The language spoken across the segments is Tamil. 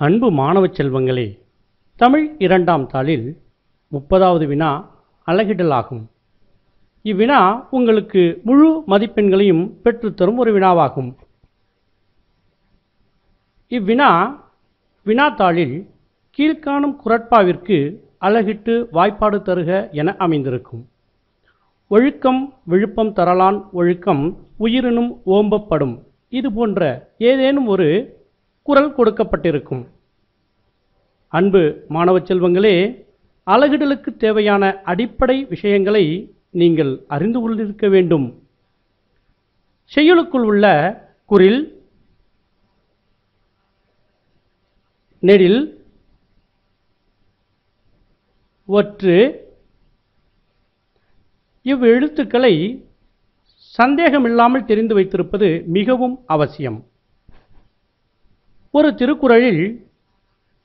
அன்பு மாணவ செல்வங்களே, தமிழ் இரண்டாம் தாளில் 30வது வினா அலகிடல் ஆகும். இவ்வினா உங்களுக்கு முழு மதிப்பெண்களையும் பெற்றுத்தரும் ஒரு வினாவாகும். இவ்வினா வினாத்தாளில் கீழ்காணும் குறட்பாவிற்கு அலகிட்டு வாய்ப்பாடு தருக என அமைந்திருக்கும். ஒழுக்கம் விழுப்பம் தரலான் ஒழுக்கம் உயிரினும் ஓம்பப்படும். இது போன்ற ஏதேனும் ஒரு குறள் கொடுக்கப்பட்டிருக்கும். அன்பு மாணவ செல்வங்களே, அலகிடலுக்கு தேவையான அடிப்படை விஷயங்களை நீங்கள் அறிந்து கொண்டிருக்க வேண்டும். செய்யுளுக்குள் உள்ள குறில், நெடில், ஒற்று இவ்வெழுத்துக்களை சந்தேகமில்லாமல் தெரிந்து வைத்திருப்பது மிகவும் அவசியம். ஒரு திருக்குறளில்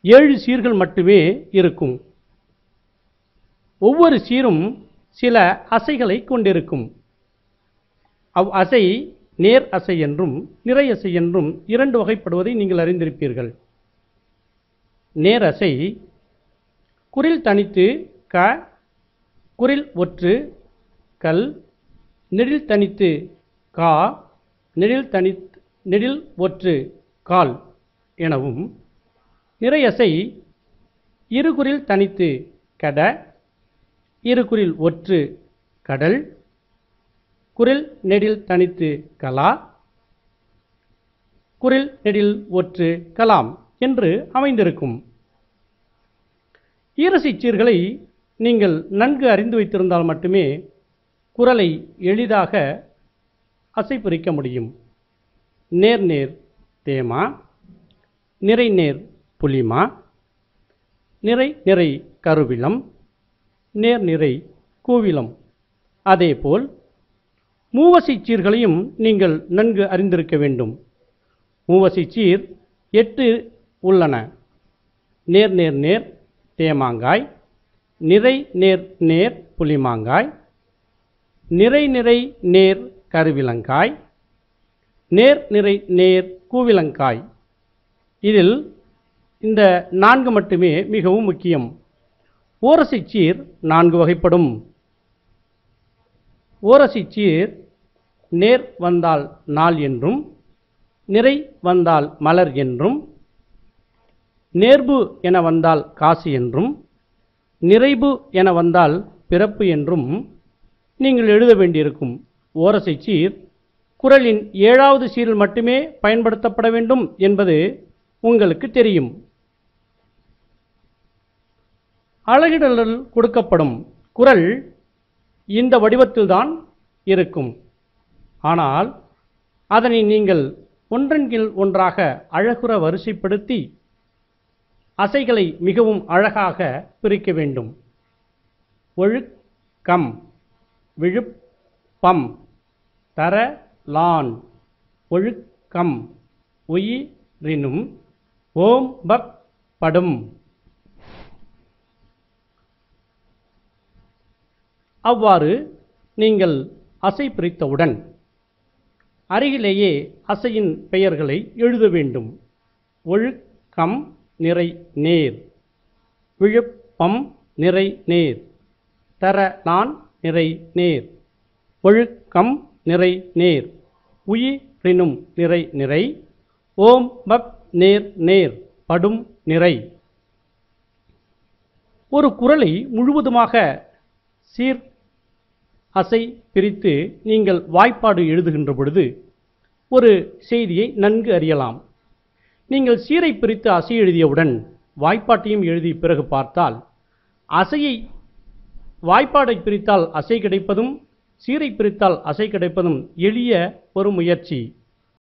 7 சீர்கள் மட்டுமே இருக்கும். ஒவ்வொரு சீரும் சில அசைகளை கொண்டிருக்கும். அவ் அசை நேர் அசை என்றும் நிறை அசை என்றும் 2 வகைப்படுவதை நீங்கள் அறிந்திருப்பீர்கள். நேர் அசை குறில் தனித்து க, குறில் ஒற்று கல், நெடில் தனித்து கா, நெடில் ஒற்று கால் எனவும், நிறையசை இருகுறில் தனித்து கட, இருகுறில் ஒற்று கடல், குறில் நெடில் தனித்து கலா, குறில் நெடில் ஒற்று கலாம் என்று அமைந்திருக்கும். ஈரசைச் சீர்களை நீங்கள் நன்கு அறிந்து வைத்திருந்தால் மட்டுமே குறளை எளிதாக அசை பிரிக்க முடியும். நேர் நேர் தேமா, நிறை நேர் புலிமா, நிறை நிறை கருவிலம், நேர் நிறை கூவிலம். அதேபோல் மூவசைச் சீர்களையும் நீங்கள் நன்கு அறிந்திருக்க வேண்டும். மூவசைச் சீர் 8 உள்ளன. நேர் நேர் நேர் தேமாங்காய், நிறை நேர் நேர் புலிமாங்காய், நிறை நிறை நேர் கருவிலங்காய், நேர் நிறை நேர் கூவிலங்காய். இதில் இந்த 4 மட்டுமே மிகவும் முக்கியம். ஓரசைச் சீர் 4 வகைப்படும். ஓரசைச் சீர் நேர் வந்தால் நாள் என்றும், நிறை வந்தால் மலர் என்றும், நேர்பு என வந்தால் காசு என்றும், நிறைபு என வந்தால் பிறப்பு என்றும் நீங்கள் எழுத வேண்டியிருக்கும். ஓரசைச் சீர் குறளின் 7வது சீரில் மட்டுமே பயன்படுத்தப்பட வேண்டும் என்பது உங்களுக்கு தெரியும். அலகிடலில் கொடுக்கப்படும் குறள் இந்த வடிவத்தில்தான் இருக்கும். ஆனால் அதனை நீங்கள் ஒன்றன் கீழ் ஒன்றாக அழகுற வரிசைப்படுத்தி அசைகளை மிகவும் அழகாக பிரிக்க வேண்டும். ஒழுக்கம் விழுப்பம் தரலான் ஒழுக்கம் உயிரினும் ஓம்பப்படும். அவ்வாறு நீங்கள் அசை பிரித்தவுடன் அருகிலேயே அசையின் பெயர்களை எழுத வேண்டும். ஒழுக்கம் நிறை நேர், விழுப்பம் நிறை நேர், தரலான் நிறை நேர், ஒழுக்கம் நிறை நேர், உயிரினும் நிறை நிறை, ஓம்பப் நேர் நேர் படும் நிறை. ஒரு குறளை முழுவதுமாக சீர் அசை பிரித்து நீங்கள் வாய்ப்பாடு எழுதுகின்ற பொழுது ஒரு செய்தியை நன்கு அறியலாம். நீங்கள் சீரை பிரித்து அசை எழுதியவுடன் வாய்ப்பாட்டையும் எழுதி பிறகு பார்த்தால் அசையை வாய்ப்பாடை பிரித்தால் அசை கிடைப்பதும், சீரை பிரித்தால் அசை கிடைப்பதும் எளிய ஒரு முயற்சி.